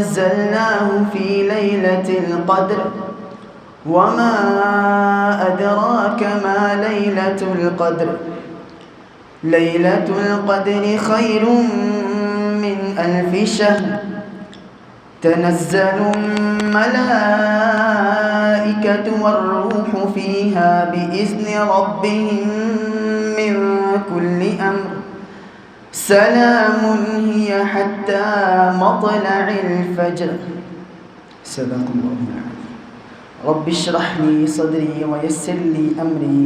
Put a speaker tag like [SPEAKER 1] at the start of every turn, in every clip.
[SPEAKER 1] أنزلناه في ليلة القدر وما أدراك ما ليلة القدر ليلة القدر خير من 1000 شهر تنزل الملائكة والروح فيها بإذن ربهم من كل أمر سلام هي حتى مطلع الفجر. صدق الله العظيم. رب اشرح لي صدري ويسر لي أمري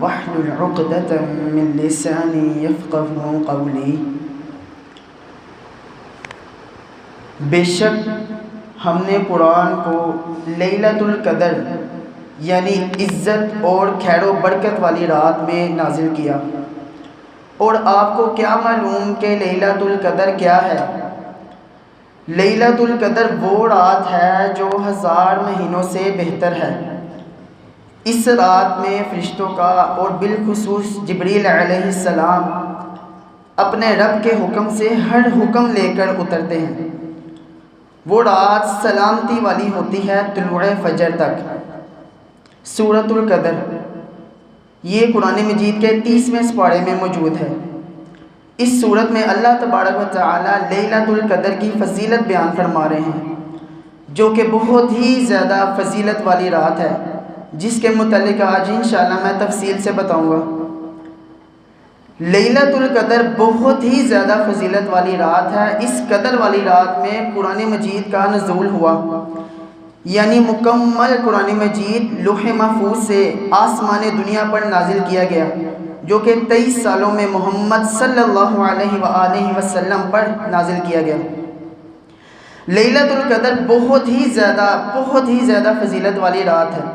[SPEAKER 1] واحلل عقدة من لساني يفقهوا قولي. بے شک ہم نے قرآن کو لیلۃ القدر یعنی عزت اور خیر و برکت والی رات میں نازل کیا. اور آپ کو کیا معلوم کہ لیلۃ القدر کیا ہے؟ لیلۃ القدر وہ رات ہے جو 1000 مہینوں سے بہتر ہے. اس رات میں فرشتوں کا اور بالخصوص جبریل علیہ السلام اپنے رب کے حکم سے ہر حکم لے کر اترتے ہیں. وہ رات سلامتی والی ہوتی ہے طلوع فجر تک. سورۃ القدر یہ قرآن مجید کے 30ویں سپارے میں موجود ہے. اس صورت میں اللہ تبارک و تعالی لیلۃ القدر کی فضیلت بیان فرما رہے ہیں جو کہ بہت ہی زیادہ فضیلت والی رات ہے جس کے متعلق آج انشاءاللہ میں تفصیل سے بتاؤں گا. لیلۃ القدر بہت ہی زیادہ فضیلت والی رات ہے. اس قدر والی رات میں قرآن مجید کا نزول ہوا یعنی مکمل قرآن مجید لوح محفوظ سے آسمان دنیا پر نازل کیا گیا جو کہ 23 سالوں میں محمد صلی اللہ علیہ وآلہ وسلم پر نازل کیا گیا. لیلۃ القدر بہت ہی زیادہ فضیلت والی رات ہے.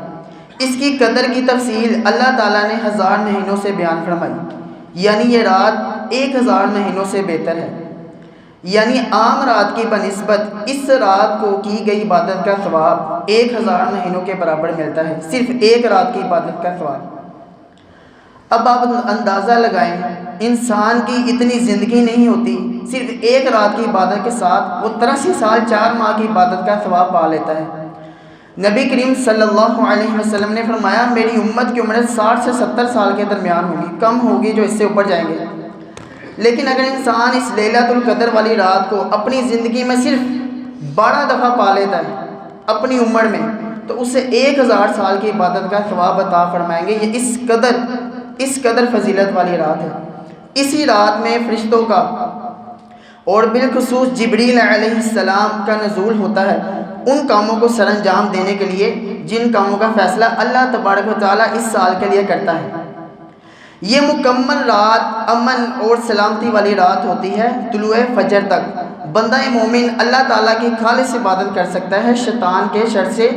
[SPEAKER 1] اس کی قدر کی تفصیل اللہ تعالیٰ نے 1000 مہینوں سے بیان فرمائی یعنی یہ رات 1000 مہینوں سے بہتر ہے. یعنی عام رات کی بنسبت اس رات کو کی گئی عبادت کا ثواب 1000 مہینوں کے برابر ملتا ہے. صرف ایک رات کی عبادت کا ثواب. اب آپ اندازہ لگائیں انسان کی اتنی زندگی نہیں ہوتی صرف ایک رات کی عبادت کے ساتھ وہ 83 سال 4 ماہ کی عبادت کا ثواب پا لیتا ہے. نبی کریم صلی اللہ علیہ وسلم نے فرمایا میری امت کی عمر 60 سے 70 سال کے درمیان ہوگی, کم ہوگی جو اس سے اوپر جائیں گے. لیکن اگر انسان اس لیلۃ القدر والی رات کو اپنی زندگی میں صرف 12 دفعہ پا لیتا ہے اپنی عمر میں تو اسے 1000 سال کی عبادت کا ثواب عطا فرمائیں گے. یہ اس قدر فضیلت والی رات ہے. اسی رات میں فرشتوں کا اور بالخصوص جبریل علیہ السلام کا نزول ہوتا ہے ان کاموں کو سر انجام دینے کے لیے جن کاموں کا فیصلہ اللہ تبارک و تعالیٰ اس سال کے لیے کرتا ہے. یہ مکمل رات امن اور سلامتی والی رات ہوتی ہے. طلوع فجر تک بندہ مومن اللہ تعالیٰ کی خالص عبادت کر سکتا ہے شیطان کے شر سے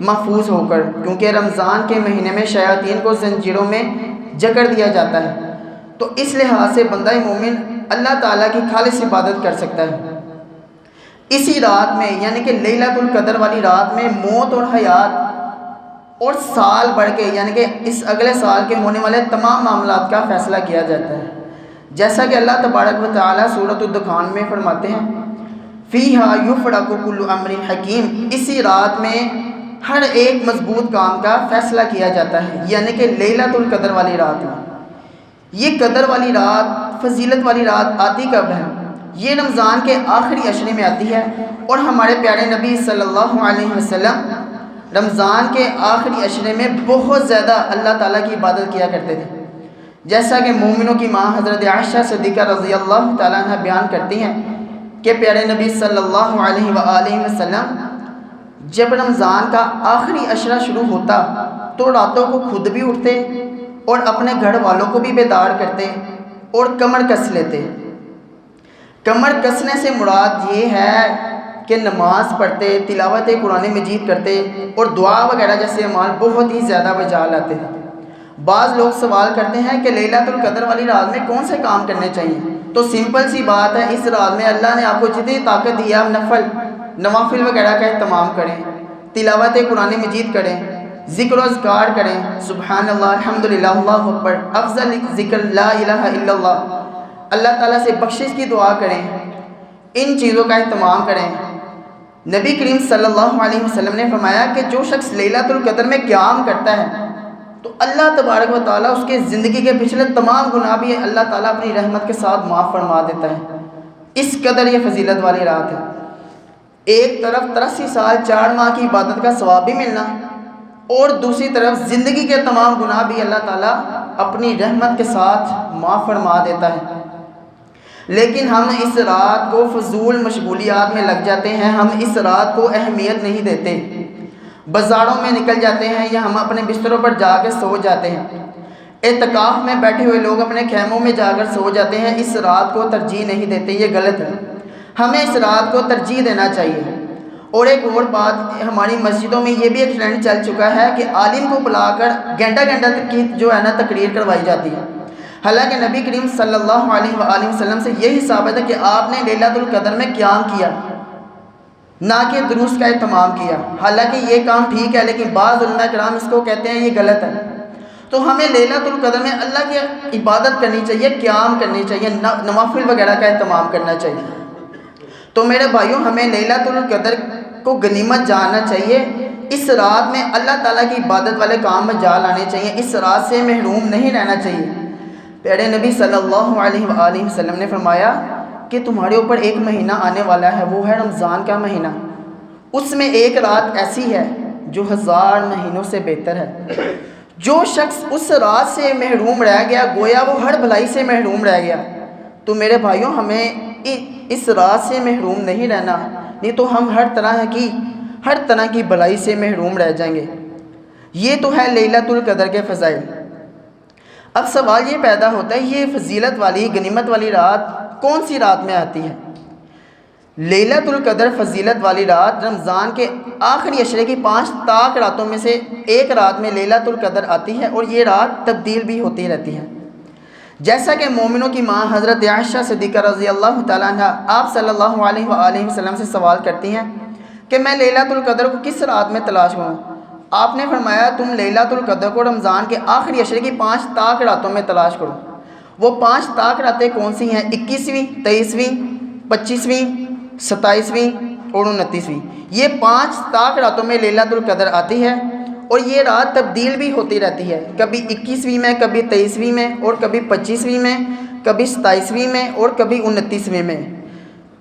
[SPEAKER 1] محفوظ ہو کر, کیونکہ رمضان کے مہینے میں شیاطین کو زنجیروں میں جکڑ دیا جاتا ہے. تو اس لحاظ سے بندہ مومن اللہ تعالیٰ کی خالص عبادت کر سکتا ہے. اسی رات میں یعنی کہ لیلۃ القدر والی رات میں موت اور حیات اور سال بڑھ کے یعنی کہ اس اگلے سال کے ہونے والے تمام معاملات کا فیصلہ کیا جاتا ہے. جیسا کہ اللہ تبارک و تعالیٰ سورۃ الدخان میں فرماتے ہیں فیہا یفرق کل امر حکیم. اسی رات میں ہر ایک مضبوط کام کا فیصلہ کیا جاتا ہے یعنی کہ لیلۃ القدر والی رات میں. یہ قدر والی رات فضیلت والی رات آتی کب ہے؟ یہ رمضان کے آخری عشرے میں آتی ہے اور ہمارے پیارے نبی صلی اللہ علیہ وسلم رمضان کے آخری عشرے میں بہت زیادہ اللہ تعالیٰ کی عبادت کیا کرتے تھے. جیسا کہ مومنوں کی ماں حضرت عائشہ صدیقہ رضی اللہ تعالیٰ عنہ بیان کرتی ہیں کہ پیارے نبی صلی اللہ علیہ وآلہ وسلم جب رمضان کا آخری عشرہ شروع ہوتا تو راتوں کو خود بھی اٹھتے اور اپنے گھر والوں کو بھی بیدار کرتے اور کمر کس لیتے. کمر کسنے سے مراد یہ ہے کہ نماز پڑھتے, تلاوت قرآن مجید کرتے اور دعا وغیرہ جیسے اعمال بہت ہی زیادہ بجا لاتے ہیں. بعض لوگ سوال کرتے ہیں کہ لیلۃ القدر والی رات میں کون سے کام کرنے چاہیے؟ تو سمپل سی بات ہے, اس رات میں اللہ نے آپ کو جتنی طاقت دی ہے نوافل وغیرہ کا اہتمام کریں, تلاوت قرآن مجید کریں, ذکر و اذکار کریں, سبحان اللہ, الحمدللہ, اللہ اکبر, افضل ذکر لا الہ الا اللہ, اللہ تعالیٰ سے بخشش کی دعا کریں, ان چیزوں کا اہتمام کریں. نبی کریم صلی اللہ علیہ وسلم نے فرمایا کہ جو شخص لیلۃ القدر میں قیام کرتا ہے تو اللہ تبارک و تعالیٰ اس کے زندگی کے پچھلے تمام گناہ بھی اللہ تعالیٰ اپنی رحمت کے ساتھ معاف فرما دیتا ہے۔ اس قدر یہ فضیلت والی رات ہے۔ ایک طرف 83 سال 4 ماہ کی عبادت کا ثواب بھی ملنا، اور دوسری طرف زندگی کے تمام گناہ بھی اللہ تعالیٰ اپنی رحمت کے ساتھ معاف فرما دیتا ہے۔ لیکن ہم اس رات کو فضول مشغولیات میں لگ جاتے ہیں، ہم اس رات کو اہمیت نہیں دیتے، بازاروں میں نکل جاتے ہیں یا ہم اپنے بستروں پر جا کے سو جاتے ہیں۔ اعتکاف میں بیٹھے ہوئے لوگ اپنے خیموں میں جا کر سو جاتے ہیں، اس رات کو ترجیح نہیں دیتے، یہ غلط ہے۔ ہمیں اس رات کو ترجیح دینا چاہیے۔ اور ایک اور بات، ہماری مسجدوں میں یہ بھی ایک ٹرینڈ چل چکا ہے کہ عالم کو بلا کر گھنٹہ گھنٹہ تک کی جو ہے نا تقریر کروائی جاتی ہے، حالانکہ نبی کریم صلی اللہ علیہ وآلہ وسلم سے یہی ثابت ہے کہ آپ نے لیلۃ القدر میں قیام کیا، نہ کہ دروس کا اہتمام کیا۔ حالانکہ یہ کام ٹھیک ہے، لیکن بعض علماء کرام اس کو کہتے ہیں یہ غلط ہے۔ تو ہمیں لیلۃ القدر میں اللہ کی عبادت کرنی چاہیے، قیام کرنی چاہیے، نوافل وغیرہ کا اہتمام کرنا چاہیے۔ تو میرے بھائیوں، ہمیں لیلۃ القدر کو غنیمت جاننا چاہیے، اس رات میں اللہ تعالیٰ کی عبادت والے کام میں جا لانے چاہیے، اس رات سے محروم نہیں رہنا چاہیے۔ پیارے نبی صلی اللہ علیہ وآلہ وسلم نے فرمایا کہ تمہارے اوپر ایک مہینہ آنے والا ہے، وہ ہے رمضان کا مہینہ، اس میں ایک رات ایسی ہے جو 1000 مہینوں سے بہتر ہے۔ جو شخص اس رات سے محروم رہ گیا گویا وہ ہر بھلائی سے محروم رہ گیا۔ تو میرے بھائیوں، ہمیں اس رات سے محروم نہیں رہنا، نہیں تو ہم ہر طرح کی بھلائی سے محروم رہ جائیں گے۔ یہ تو ہے لیلۃ القدر کے فضائل۔ اب سوال یہ پیدا ہوتا ہے، یہ فضیلت والی غنیمت والی رات کون سی رات میں آتی ہے؟ لیلۃ القدر فضیلت والی رات رمضان کے آخری عشرے کی 5 طاق راتوں میں سے ایک رات میں لیلۃ القدر آتی ہے، اور یہ رات تبدیل بھی ہوتی رہتی ہے۔ جیسا کہ مومنوں کی ماں حضرت عائشہ صدیقہ رضی اللہ تعالیٰ عنہ آپ صلی اللہ علیہ وآلہ وسلم سے سوال کرتی ہیں کہ میں لیلۃ القدر کو کس رات میں تلاش کروں؟ آپ نے فرمایا تم لیلۃ القدر کو رمضان کے آخری عشرے کی 5 طاق راتوں میں تلاش کرو۔ وہ 5 طاق راتیں کون سی ہیں؟ 21ویں، 23ویں، 25ویں، 27ویں اور 29ویں۔ یہ 5 طاق راتوں میں لیلۃ القدر آتی ہے، اور یہ رات تبدیل بھی ہوتی رہتی ہے، کبھی 21ویں میں، کبھی 23ویں میں، اور کبھی 25ویں میں، کبھی 27ویں میں، اور کبھی 29ویں میں۔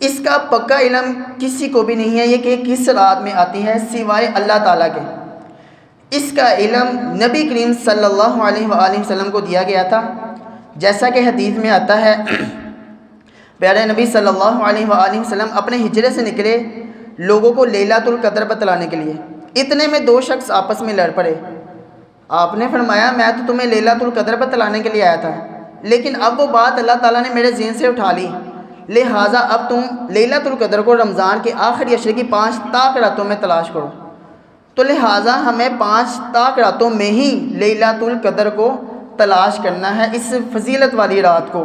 [SPEAKER 1] اس کا پکا علم کسی کو بھی نہیں ہے یہ کہ کس رات میں آتی ہے سوائے اللہ تعالیٰ کے۔ اس کا علم نبی کریم صلی اللہ علیہ وآلہ وسلم کو دیا گیا تھا، جیسا کہ حدیث میں آتا ہے پیارے نبی صلی اللہ علیہ وآلہ وسلم اپنے ہجرے سے نکلے لوگوں کو لیلۃ القدر بتلانے کے لیے۔ اتنے میں 2 شخص آپس میں لڑ پڑے۔ آپ نے فرمایا میں تو تمہیں لیلۃ القدر بتلانے کے لیے آیا تھا، لیکن اب وہ بات اللہ تعالیٰ نے میرے ذہن سے اٹھا لی، لہٰذا اب تم لیلۃ القدر کو رمضان کے آخری عشرے کی 5 طاق راتوں میں تلاش کرو۔ تو لہٰذا ہمیں 5 طاق راتوں میں ہی لیلۃ القدر کو تلاش کرنا ہے، اس فضیلت والی رات کو۔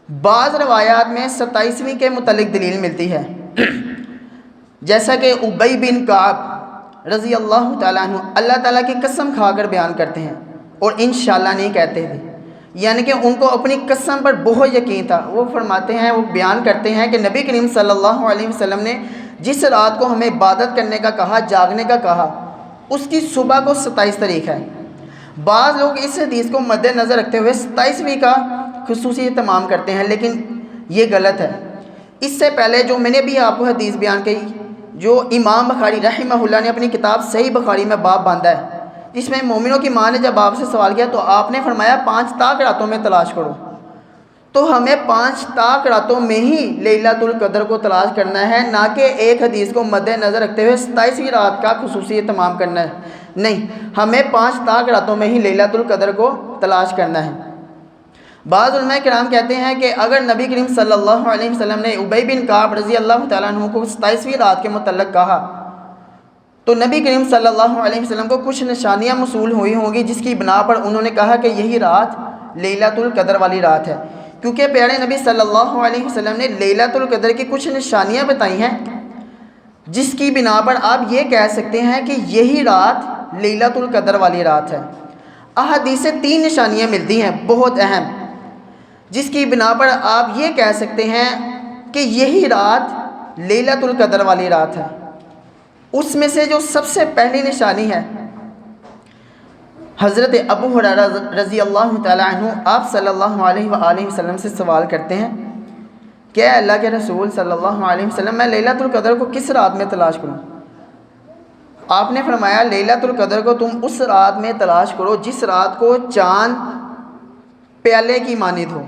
[SPEAKER 1] بعض روایات میں 27ویں کے متعلق دلیل ملتی ہے، جیسا کہ ابی بن کعب رضی اللہ تعالیٰ عنہ اللہ تعالیٰ کی قسم کھا کر بیان کرتے ہیں، اور انشاءاللہ نہیں کہتے تھے، یعنی کہ ان کو اپنی قسم پر بہت یقین تھا۔ وہ فرماتے ہیں، وہ بیان کرتے ہیں کہ نبی کریم صلی اللہ علیہ وسلم نے جس رات کو ہمیں عبادت کرنے کا کہا، جاگنے کا کہا، اس کی صبح کو 27 تاریخ ہے۔ بعض لوگ اس حدیث کو مد نظر رکھتے ہوئے 27ویں کا خصوصی اہتمام کرتے ہیں، لیکن یہ غلط ہے۔ اس سے پہلے جو میں نے بھی آپ کو حدیث بیان کی، جو امام بخاری رحمہ اللہ نے اپنی کتاب صحیح بخاری میں باب باندھا ہے، جس میں مومنوں کی ماں نے جب آپ سے سوال کیا تو آپ نے فرمایا 5 طاق راتوں میں تلاش کرو۔ تو ہمیں 5 طاق راتوں میں ہی لیلۃ القدر کو تلاش کرنا ہے، نہ کہ ایک حدیث کو مد نظر رکھتے ہوئے 27ویں رات کا خصوصی اہتمام کرنا ہے۔ نہیں، ہمیں 5 طاق راتوں میں ہی لیلۃ القدر کو تلاش کرنا ہے۔ بعض علماء کرام کہتے ہیں کہ اگر نبی کریم صلی اللہ علیہ وسلم نے ابی بن کعب رضی اللہ تعالیٰ عنہ کو 27ویں رات کے متعلق کہا تو نبی کریم صلی اللہ علیہ وسلم کو کچھ نشانیاں موصول ہوئی ہوں گی، جس کی بنا پر انہوں نے کہا کہ یہی رات لیلۃ القدر والی رات ہے، کیونکہ پیارے نبی صلی اللہ علیہ وسلم نے لیلۃ القدر کی کچھ نشانیاں بتائی ہیں، جس کی بنا پر آپ یہ کہہ سکتے ہیں کہ یہی رات لیلۃ القدر والی رات ہے۔ احادیث سے 3 نشانیاں ملتی ہیں بہت اہم، جس کی بنا پر آپ یہ کہہ سکتے ہیں کہ یہی رات لیلۃ القدر والی رات ہے۔ اس میں سے جو سب سے پہلی نشانی ہے، حضرت ابو ہریرہ رضی اللہ تعالیٰ عنہ آپ صلی اللہ علیہ وآلہ وسلم سے سوال کرتے ہیں کہ اے اللہ کے رسول صلی اللہ علیہ وسلم، میں لیلۃ القدر کو کس رات میں تلاش کروں؟ آپ نے فرمایا لیلۃ القدر کو تم اس رات میں تلاش کرو جس رات کو چاند پیالے کی مانند ہو،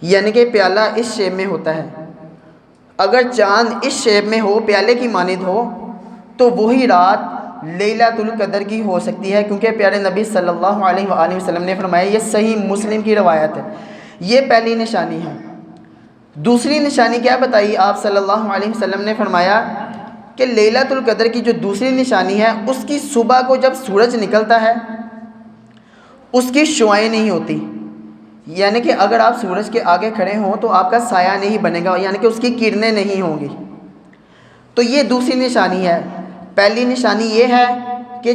[SPEAKER 1] یعنی کہ پیالہ اس شیپ میں ہوتا ہے۔ اگر چاند اس شیپ میں ہو، پیالے کی مانند ہو، تو وہی رات لیلۃ القدر کی ہو سکتی ہے، کیونکہ پیارے نبی صلی اللہ علیہ وآلہ وسلم نے فرمایا، یہ صحیح مسلم کی روایت ہے۔ یہ پہلی نشانی ہے۔ دوسری نشانی کیا بتائی آپ صلی اللہ علیہ وسلم نے فرمایا کہ لیلۃ القدر کی جو دوسری نشانی ہے، اس کی صبح کو جب سورج نکلتا ہے اس کی شعاعیں نہیں ہوتی، یعنی کہ اگر آپ سورج کے آگے کھڑے ہوں تو آپ کا سایہ نہیں بنے گا، یعنی کہ اس کی کرنیں نہیں ہوں گی۔ تو یہ دوسری نشانی ہے۔ پہلی نشانی یہ ہے کہ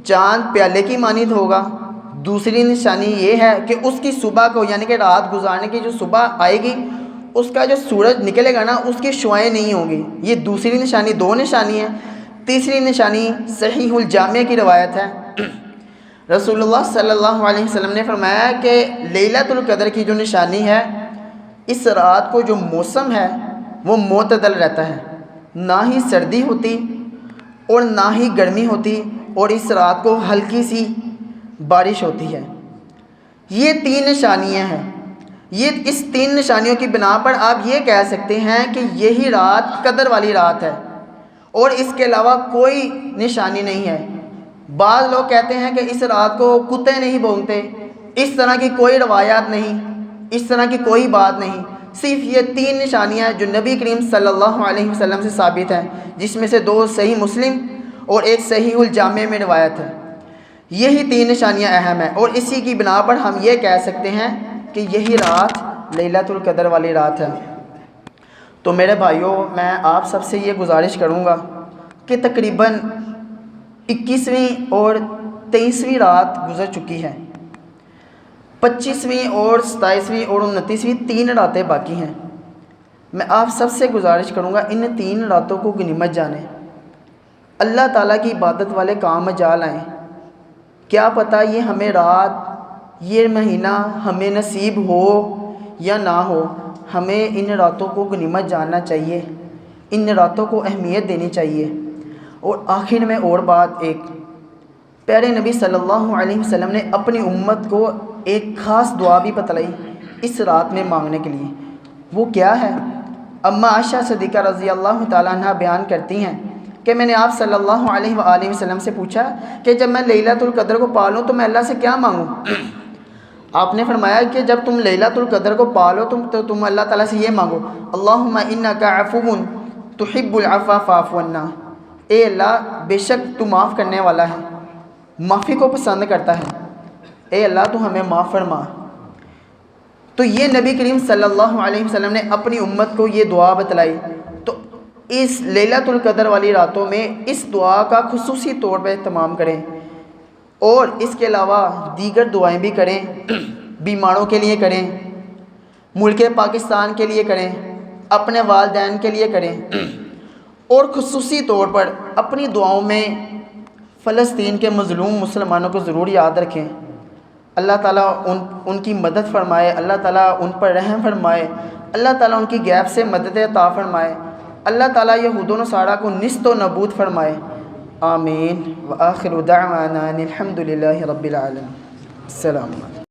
[SPEAKER 1] چاند پیالے کی مانند ہوگا، دوسری نشانی یہ ہے کہ اس کی صبح کو، یعنی کہ رات گزارنے کی جو صبح آئے گی، اس کا جو سورج نکلے گا نا، اس کی شعاعیں نہیں ہوں گی۔ یہ دوسری نشانی، دو نشانی ہیں۔ تیسری نشانی صحیح الجامع کی روایت ہے، رسول اللہ صلی اللہ علیہ وسلم نے فرمایا کہ لیلۃ القدر کی جو نشانی ہے، اس رات کو جو موسم ہے وہ معتدل رہتا ہے، نہ ہی سردی ہوتی اور نہ ہی گرمی ہوتی، اور اس رات کو ہلکی سی بارش ہوتی ہے۔ یہ تین نشانیاں ہیں۔ اس تین نشانیوں کی بنا پر آپ یہ کہہ سکتے ہیں کہ یہی رات قدر والی رات ہے، اور اس کے علاوہ کوئی نشانی نہیں ہے۔ بعض لوگ کہتے ہیں کہ اس رات کو کتے نہیں بھونکتے، اس طرح کی کوئی روایات نہیں، اس طرح کی کوئی بات نہیں۔ صرف یہ تین نشانیاں جو نبی کریم صلی اللہ علیہ وسلم سے ثابت ہیں، جس میں سے دو صحیح مسلم اور ایک صحیح الجامع میں روایت ہے۔ یہی تین نشانیاں اہم ہیں، اور اسی کی بنا پر ہم یہ کہہ سکتے ہیں کہ یہی رات لیلۃ القدر والی رات ہے۔ تو میرے بھائیوں، میں آپ سب سے یہ گزارش کروں گا کہ تقریباً 21ویں اور 23ویں رات گزر چکی ہے، 25ویں اور 27ویں اور 29ویں تین راتیں باقی ہیں۔ میں آپ سب سے گزارش کروں گا ان تین راتوں کو غنیمت جانیں، اللہ تعالیٰ کی عبادت والے کام میں جا لائیں۔ کیا پتہ یہ ہمیں رات، یہ مہینہ ہمیں نصیب ہو یا نہ ہو۔ ہمیں ان راتوں کو غنیمت جاننا چاہیے، ان راتوں کو اہمیت دینی چاہیے۔ اور آخر میں اور بات، ایک پیارے نبی صلی اللہ علیہ وسلم نے اپنی امت کو ایک خاص دعا بھی بتلائی اس رات میں مانگنے کے لیے۔ وہ کیا ہے؟ اماں عائشہ صدیقہ رضی اللہ تعالیٰ عنہ بیان کرتی ہیں کہ میں نے آپ صلی اللہ علیہ وآلہ وسلم سے پوچھا کہ جب میں لیلۃ القدر کو پا لوں تو میں اللہ سے کیا مانگوں؟ آپ نے فرمایا کہ جب تم لیلۃ القدر کو پا لو تو تم اللہ تعالیٰ سے یہ مانگو، اللہم انک عفو تحب العفو فاعف عنا۔ اے اللہ، بے شک تو معاف کرنے والا ہے، معافی کو پسند کرتا ہے، اے اللہ تو ہمیں معاف فرما۔ تو یہ نبی کریم صلی اللہ علیہ وسلم نے اپنی امت کو یہ دعا بتلائی۔ تو اس لیلۃ القدر والی راتوں میں اس دعا کا خصوصی طور پہ اہتمام کریں، اور اس کے علاوہ دیگر دعائیں بھی کریں، بیماروں کے لیے کریں، ملک پاکستان کے لیے کریں، اپنے والدین کے لیے کریں، اور خصوصی طور پر اپنی دعاؤں میں فلسطین کے مظلوم مسلمانوں کو ضرور یاد رکھیں۔ اللہ تعالیٰ ان کی مدد فرمائے، اللہ تعالیٰ ان پر رحم فرمائے، اللہ تعالیٰ ان کی غیب سے مدد عطا فرمائے، اللہ تعالیٰ یہود و نصارہ کو نیست و نابود فرمائے۔ آمین۔ وآخر دعوانا ان الحمد للہ رب العالمین۔ السلام علیکم۔